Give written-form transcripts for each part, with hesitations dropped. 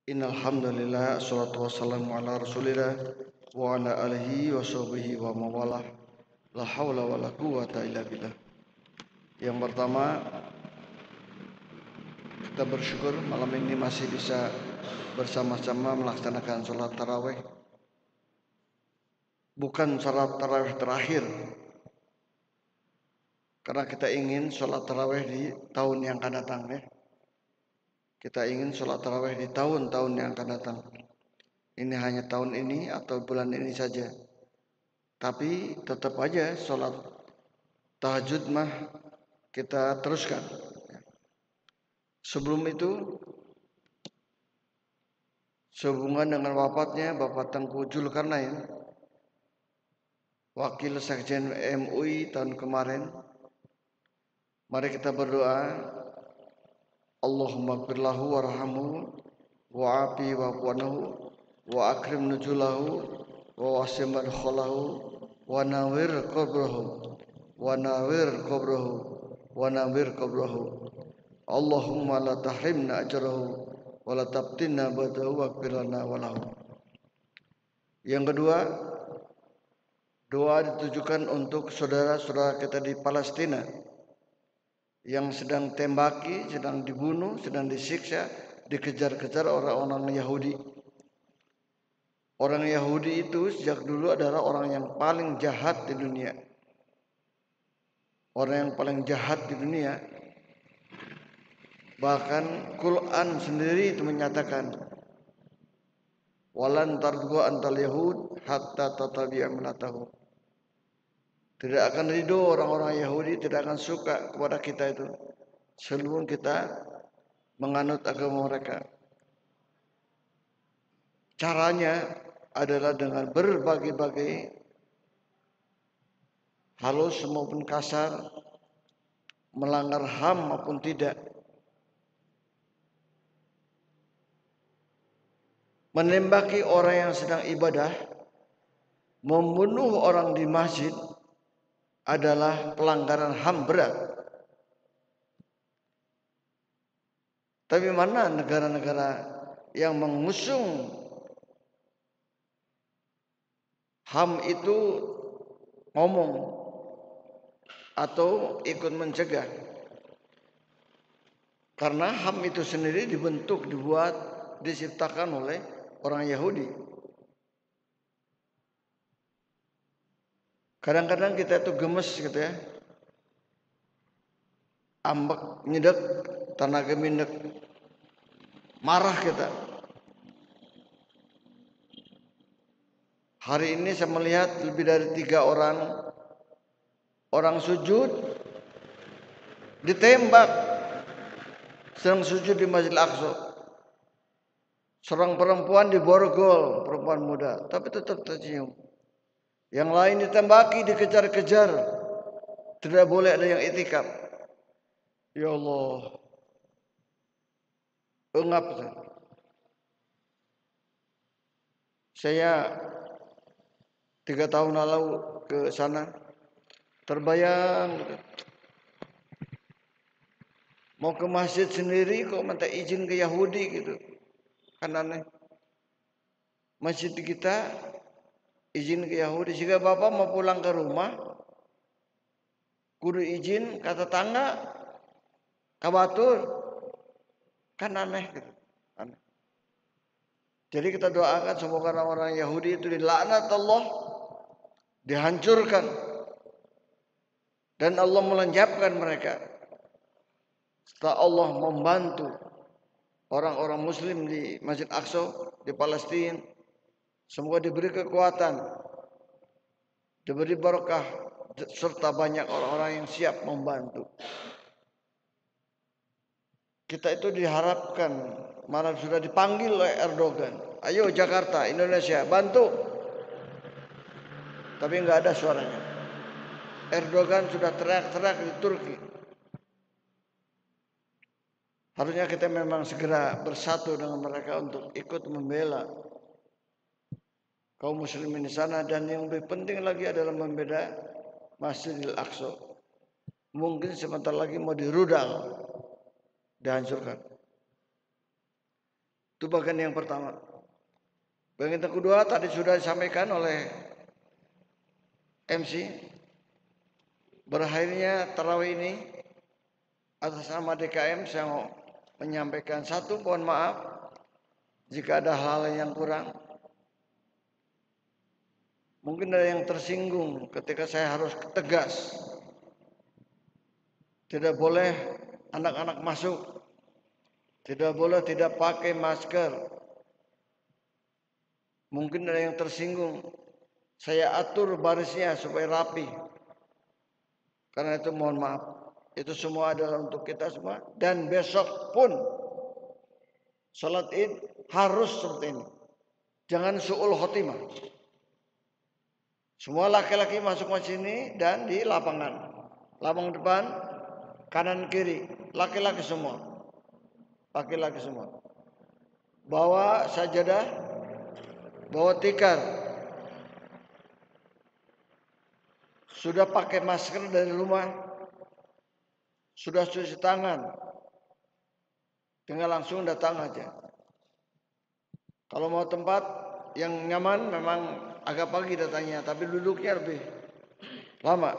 Innal hamdalillah assalatu wassalamu ala Rasulillah wa ala alihi wa sahbihi wa mawalah. La haula wala quwata illa billah. Yang pertama, kita bersyukur malam ini masih bisa bersama-sama melaksanakan sholat tarawih. Bukan sholat tarawih terakhir, karena kita ingin sholat tarawih di tahun yang akan datang ya. Kita ingin sholat tarawih di tahun-tahun yang akan datang. Ini hanya tahun ini atau bulan ini saja. Tapi tetap aja sholat tahajud mah kita teruskan. Sebelum itu, sehubungan dengan wafatnya Bapak Tengku Zulkarnain, Wakil Sekjen MUI tahun kemarin, mari kita berdoa. Allahumma gfirlahu warhamhu wa'afi wa'fuanahu wa akrim nujulahu wa wasim madkhalahu wa nawir qabrahu wa nawir qabrahu wa nawir qabrahu. Allahumma la tahrimna ajrahu wa la tabtinna ba'dahu waghfir lana wa lahu. Yang kedua, doa ditujukan untuk saudara-saudara kita di Palestina yang sedang tembaki, sedang dibunuh, sedang disiksa, dikejar-kejar orang-orang Yahudi. Orang Yahudi itu sejak dulu adalah orang yang paling jahat di dunia. Orang yang paling jahat di dunia. Bahkan Quran sendiri itu menyatakan, walan tardua antal yahud hatta tatabi'a millatahum. Tidak akan ridho orang-orang Yahudi, tidak akan suka kepada kita itu sebelum kita menganut agama mereka. Caranya adalah dengan berbagai-bagai halus maupun kasar, melanggar HAM maupun tidak, menembaki orang yang sedang ibadah, membunuh orang di masjid adalah pelanggaran HAM berat. Tapi mana negara-negara yang mengusung HAM itu ngomong atau ikut mencegah? Karena HAM itu sendiri dibentuk, dibuat, diciptakan oleh orang Yahudi. Kadang-kadang kita itu gemes gitu ya, ambek, nyedek, tenaga mindek, marah kita. Hari ini saya melihat lebih dari 3 orang sujud ditembak sedang sujud di Masjid Al-Aqsa. Seorang perempuan diborgol, perempuan muda, tapi tetap tercium. Yang lain ditembaki, dikejar-kejar. Tidak boleh ada yang itikaf. Ya Allah, engap. Saya 3 tahun lalu ke sana, terbayang gitu. Mau ke masjid sendiri kok minta izin ke Yahudi gitu. Kan aneh. Masjid kita izin ke Yahudi. Jika Bapak mau pulang ke rumah, kudu izin ke tetangga, ke batur. Kan aneh gitu. Aneh. Jadi kita doakan semoga orang-orang Yahudi itu dilaknat Allah, dihancurkan, dan Allah melenyapkan mereka. Setelah Allah membantu orang-orang Muslim di Masjid Aqsa di Palestina, semoga diberi kekuatan, diberi barokah, serta banyak orang-orang yang siap membantu. Kita itu diharapkan, malah sudah dipanggil oleh Erdogan, ayo Jakarta, Indonesia, bantu. Tapi nggak ada suaranya. Erdogan sudah teriak-teriak di Turki. Harusnya kita memang segera bersatu dengan mereka untuk ikut membela kaum muslimin di sana, dan yang lebih penting lagi adalah membela Masjidil Aqsa. Mungkin sebentar lagi mau dirudal, dihancurkan. Itu bagian yang pertama. Bagian yang kedua tadi sudah disampaikan oleh MC. Berakhirnya tarawih ini atas nama DKM saya mau menyampaikan satu, mohon maaf jika ada hal yang kurang. Mungkin ada yang tersinggung ketika saya harus tegas. Tidak boleh anak-anak masuk. Tidak boleh tidak pakai masker. Mungkin ada yang tersinggung. Saya atur barisnya supaya rapi. Karena itu mohon maaf. Itu semua adalah untuk kita semua. Dan besok pun sholat id harus seperti ini. Jangan su'ul khotimah. Semua laki-laki masuk masjid ini dan di lapangan. Lapangan depan, kanan kiri. Laki-laki semua. Laki-laki semua. Bawa sajadah, bawa tikar. Sudah pakai masker dari rumah. Sudah cuci tangan. Tinggal langsung datang aja. Kalau mau tempat yang nyaman memang agak pagi datangnya, tapi duduknya lebih lama.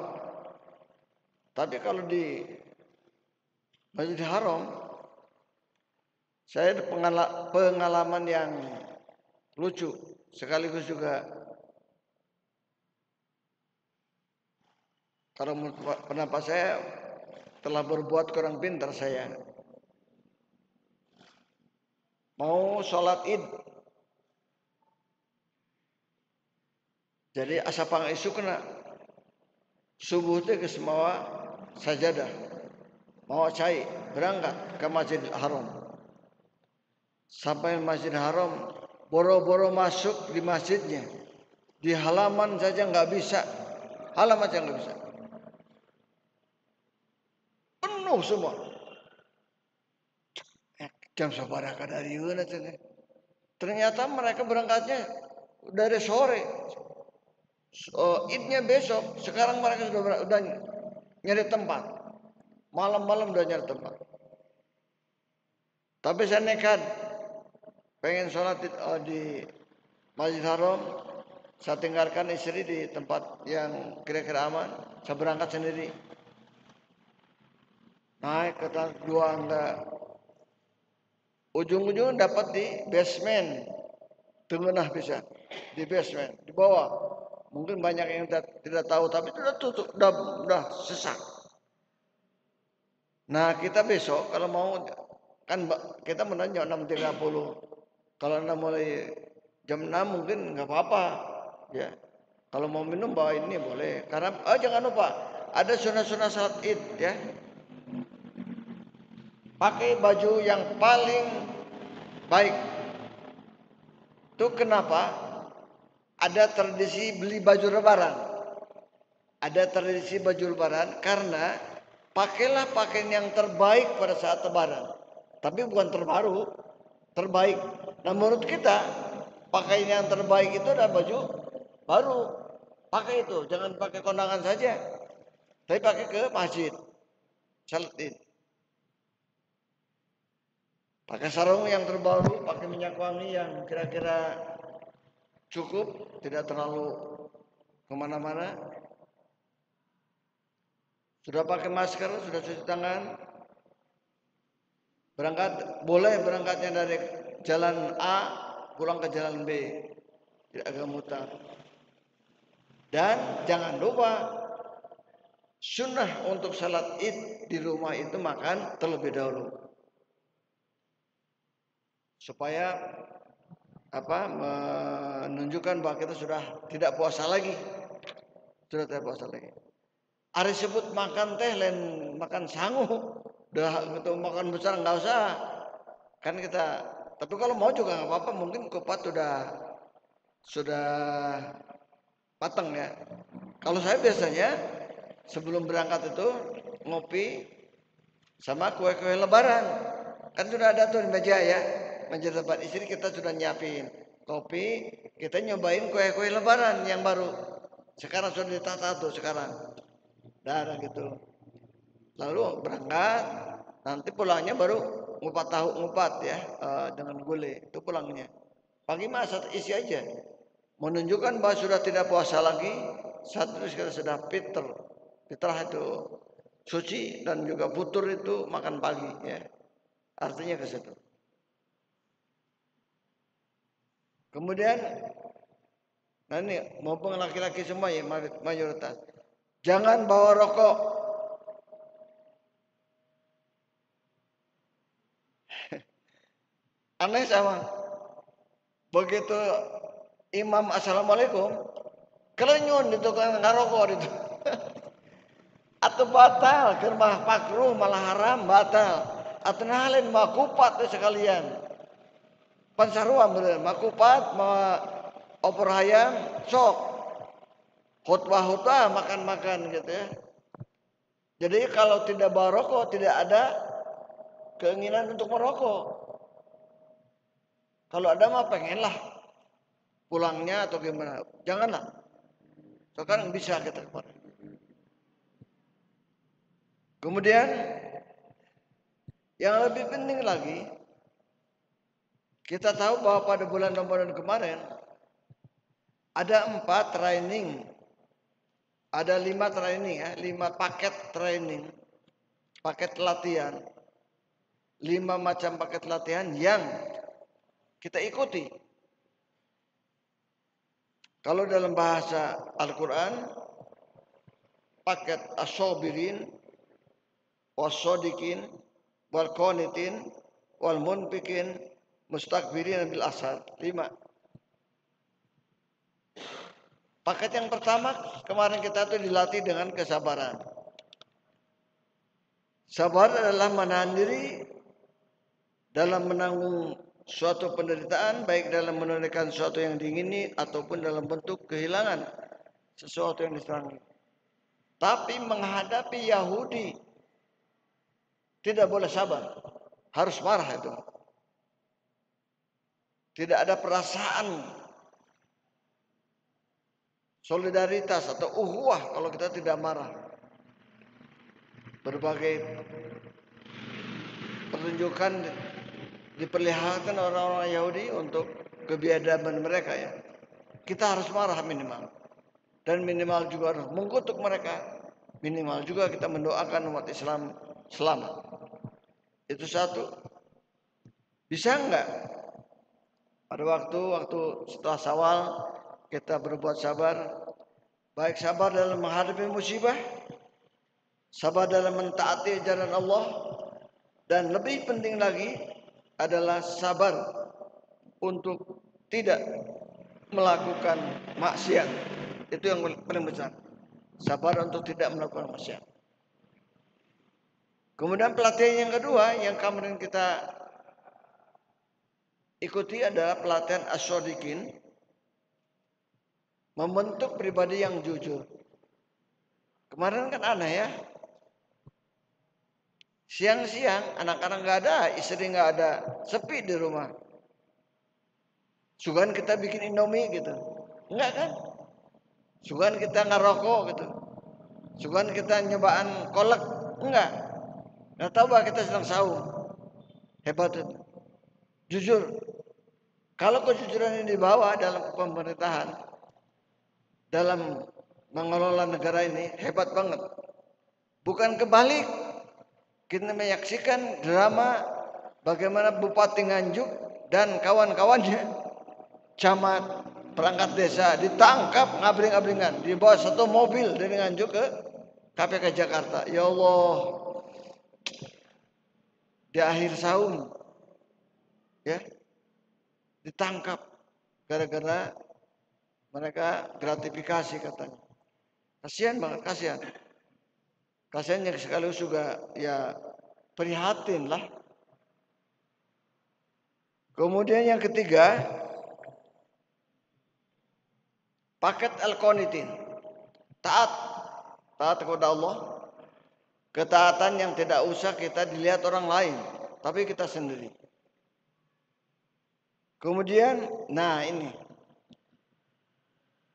Tapi kalau di Masjidil Haram, saya ada pengalaman yang lucu, sekaligus juga kalau pendapat saya telah berbuat kurang pintar saya. Mau sholat id, jadi asapang isu kena subuh itu ke semua sajadah, mau cai berangkat ke Masjidil Haram. Sampai Masjidil Haram, boro-boro masuk di masjidnya, di halaman saja nggak bisa, halaman saja nggak bisa, penuh semua. Jam sabaraha dari mana? Ternyata mereka berangkatnya dari sore. Idnya besok. Sekarang mereka sudah nyari tempat. Malam-malam udah nyari tempat. Tapi saya nekat. Pengen sholat di Masjid Haram. Saya tinggalkan istri di tempat yang kira-kira aman. Saya berangkat sendiri. Naik ke tangga 2 enggak. Ujung-ujung dapat di basement. Tengah bisa. Di basement. Di bawah. Mungkin banyak yang tidak tahu. Tapi sudah tutup. Udah sesak. Nah kita besok kalau mau. Kan kita menanya 6.30. Kalau anda mulai jam 6 mungkin nggak apa-apa. Ya. Kalau mau minum bawa ini boleh. Karena jangan lupa. Ada sunah-sunah salat id. Ya. Pakai baju yang paling baik. Itu kenapa? Ada tradisi beli baju lebaran. Ada tradisi baju lebaran karena pakailah pakaian yang terbaik pada saat lebaran. Tapi bukan terbaru, terbaik. Nah menurut kita pakaian yang terbaik itu adalah baju baru. Pakai itu, jangan pakai kondangan saja. Tapi pakai ke masjid. Salat id. Pakai sarung yang terbaru, pakai minyak wangi yang kira-kira cukup, tidak terlalu kemana-mana. Sudah pakai masker, sudah cuci tangan. Berangkat, boleh berangkatnya dari jalan A, pulang ke jalan B. Tidak agak mutar. Dan jangan lupa, sunnah untuk salat id di rumah itu makan terlebih dahulu. Supaya menunjukkan bahwa kita sudah tidak puasa lagi. Sudah tidak puasa lagi. Ari sebut makan teh lain makan sangu. Udah gitu makan besar enggak usah. Kan kita, tapi kalau mau juga enggak apa-apa, mungkin kupat sudah matang ya. Kalau saya biasanya sebelum berangkat itu ngopi sama kue-kue lebaran. Kan sudah ada tuh di meja ya. Meja tempat istri kita sudah nyiapin kopi, kita nyobain kue-kue lebaran yang baru. Sekarang sudah ditata tuh sekarang. Dah gitu. Lalu berangkat, nanti pulangnya baru ngupat tahu ngupat ya dengan gulai itu pulangnya. Pagi masa isi aja. Menunjukkan bahwa sudah tidak puasa lagi. Satu kita sudah fitr. Fitrah itu suci dan juga futur itu makan pagi ya. Artinya ke situ. Kemudian nah ini maupun laki-laki semua ya mayoritas. Jangan bawa rokok. Aneh sama. Begitu imam assalamualaikum, kerenyun itu kan ngarokok itu. Atau batal, kermah pakruh malah haram batal. Atau nalin mah kupat sekalian. Pansaruan bener, mah kupat, mah opor ayam, sok. Khutbah-khutbah makan-makan gitu ya. Jadi kalau tidak bawa rokok tidak ada keinginan untuk merokok. Kalau ada mah pengenlah pulangnya atau gimana. Janganlah. Sekarang bisa kita kemarin. Kemudian yang lebih penting lagi, kita tahu bahwa pada bulan Ramadan kemarin ada 4 training, ada 5 training ya, 5 paket training, paket latihan, 5 macam paket latihan yang kita ikuti. Kalau dalam bahasa Al-Quran, paket as-sabirin, was-sadiqin, wal-qanitin, wal-munfiqin, mustakbirin bil asad. 5. Paket yang pertama kemarin kita tuh dilatih dengan kesabaran. Sabar adalah menahan diri dalam menanggung suatu penderitaan, baik dalam menunaikan sesuatu yang diingini ataupun dalam bentuk kehilangan sesuatu yang disenangi. Tapi menghadapi Yahudi tidak boleh sabar, harus marah itu. Tidak ada perasaan solidaritas atau uhuwah kalau kita tidak marah. Berbagai pertunjukan diperlihatkan orang-orang Yahudi untuk kebiadaban mereka ya. Kita harus marah minimal. Dan minimal juga harus mengutuk mereka. Minimal juga kita mendoakan umat Islam selamat. Itu satu. Bisa enggak pada waktu setelah Syawal kita berbuat sabar, baik sabar dalam menghadapi musibah, sabar dalam mentaati ajaran Allah, dan lebih penting lagi adalah sabar untuk tidak melakukan maksiat. Itu yang paling besar. Sabar untuk tidak melakukan maksiat. Kemudian pelatihan yang kedua yang kemarin kita ikuti adalah pelatihan as-sadiqin, membentuk pribadi yang jujur. Kemarin kan aneh ya. Siang-siang anak-anak nggak ada, istri nggak ada, sepi di rumah. Sugan kita bikin Indomie gitu, enggak kan? Sugan kita ngerokok gitu, sugan kita nyobaan kolak, enggak. Nggak tahu bahwa kita sedang sahur. Hebat itu. Jujur. Kalau kejujuran ini dibawa dalam pemerintahan, dalam mengelola negara ini hebat banget. Bukan kebalik. Kita menyaksikan drama bagaimana Bupati Nganjuk dan kawan-kawannya, camat, perangkat desa ditangkap ngabling-ablingan, dibawa satu mobil dari Nganjuk ke KPK Jakarta. Ya Allah, di akhir tahun ya ditangkap gara-gara mereka gratifikasi katanya. Kasihan banget, kasihan. Kasihan yang sekaligus juga ya prihatin lah. Kemudian yang ketiga, paket al-qanitin. Taat kepada Allah. Ketaatan yang tidak usah kita dilihat orang lain, tapi kita sendiri. Kemudian, nah ini.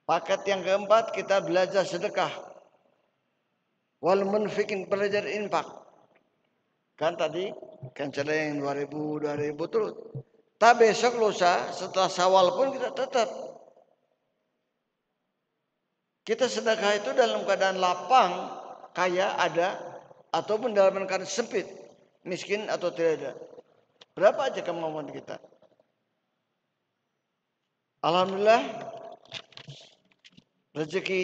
Paket yang keempat, kita belajar sedekah. Wal munfiqin, belajar infak. Kan tadi Kan yang 2000 terus. Tapi besok lusa setelah Syawal pun kita tetap. Kita sedekah itu dalam keadaan lapang, kaya ada, ataupun dalam keadaan sempit, miskin atau tidak ada. Berapa aja kemampuan kita. Alhamdulillah, rezeki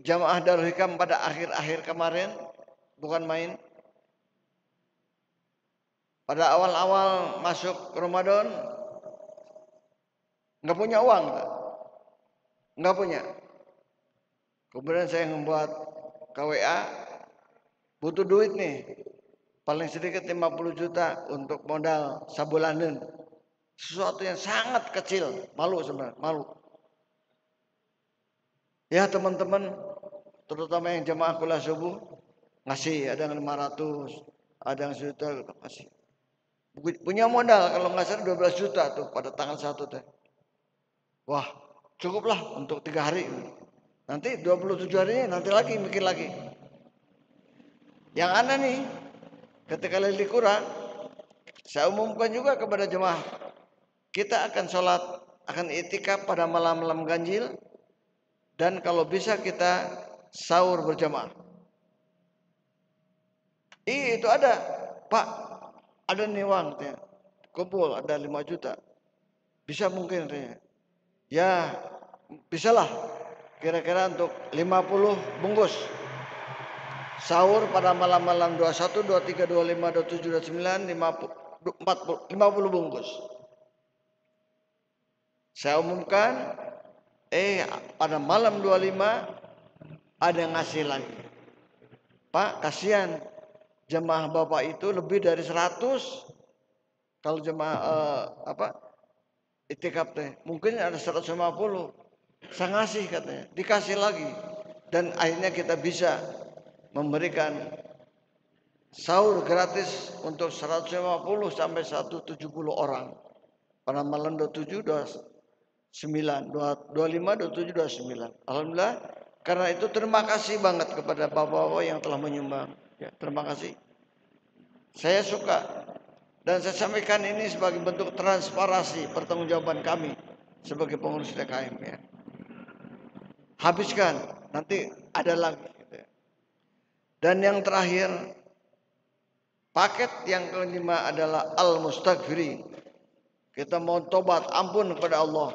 jamaah Darul Hikam pada akhir-akhir kemarin bukan main. Pada awal-awal masuk Ramadan nggak punya uang, nggak punya. Kemudian saya membuat KWA, butuh duit nih, paling sedikit 50 juta untuk modal sabulanan. Sesuatu yang sangat kecil, malu sebenarnya, malu. Ya teman-teman, terutama yang jemaah kuliah subuh, ngasih, ada yang 500, ada yang sejuta, ngasih. Punya modal kalau nggak salah 12 juta tuh pada tanggal 1 teh. Wah, cukuplah untuk 3 hari. Nanti 27 harinya nanti lagi mikir lagi. Yang aneh nih, ketika lili kurang, saya umumkan juga kepada jemaah, kita akan sholat, akan itikaf pada malam-malam ganjil, dan kalau bisa kita sahur berjamaah. Itu ada, Pak, ada nih uang, kumpul ada 5 juta, bisa mungkin katanya. Ya, bisalah, kira-kira untuk 50 bungkus. Sahur pada malam-malam 21, 23, 25, 27, 29, 50 bungkus. Saya umumkan, pada malam 25 ada yang ngasih lagi. Pak, kasihan jemaah Bapak itu lebih dari 100. Kalau jemaah itikaf teh, mungkin ada 150. Saya ngasih katanya, dikasih lagi. Dan akhirnya kita bisa memberikan sahur gratis untuk 150 sampai 170 orang. Pada malam 27, 29, 25, 27, 29. Alhamdulillah, karena itu terima kasih banget kepada bapak-bapak yang telah menyumbang. Ya, terima kasih. Saya suka dan saya sampaikan ini sebagai bentuk transparansi pertanggungjawaban kami sebagai pengurus DKM ya. Habiskan, nanti ada lagi. Dan yang terakhir, paket yang kelima adalah al-mustaghfirin. Kita mau tobat ampun kepada Allah.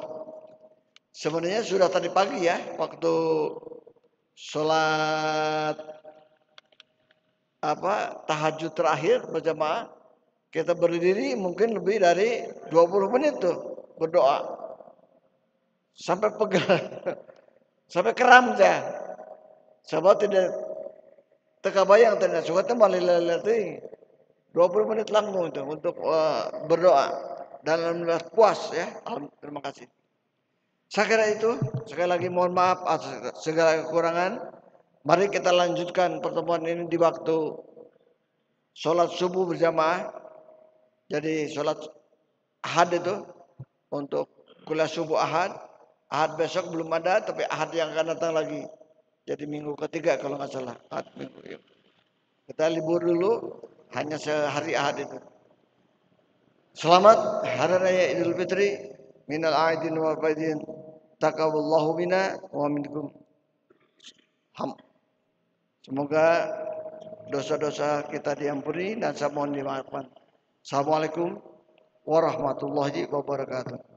Sebenarnya sudah tadi pagi ya, waktu sholat tahajud terakhir berjamaah, kita berdiri mungkin lebih dari 20 menit tuh berdoa. Sampai pegal, sampai keram saya. Sahabat tidak terkabayang tidak suka malah latih 20 menit langsung itu untuk berdoa dan alhamdulillah puas ya. Terima kasih. Saya kira itu, sekali lagi mohon maaf atas segala kekurangan. Mari kita lanjutkan pertemuan ini di waktu sholat subuh berjamaah. Jadi sholat ahad itu untuk kuliah subuh ahad. Ahad besok belum ada, tapi ahad yang akan datang lagi. Jadi minggu ketiga kalau nggak salah. Ahad minggu. Kita libur dulu, hanya sehari ahad itu. Selamat Hari Raya Idul Fitri. Minal aidin wal faidin. Taqabbalallahu minna wa minkum. Semoga dosa-dosa kita diampuni dan saya mohon dimaafkan. Assalamualaikum warahmatullahi wabarakatuh.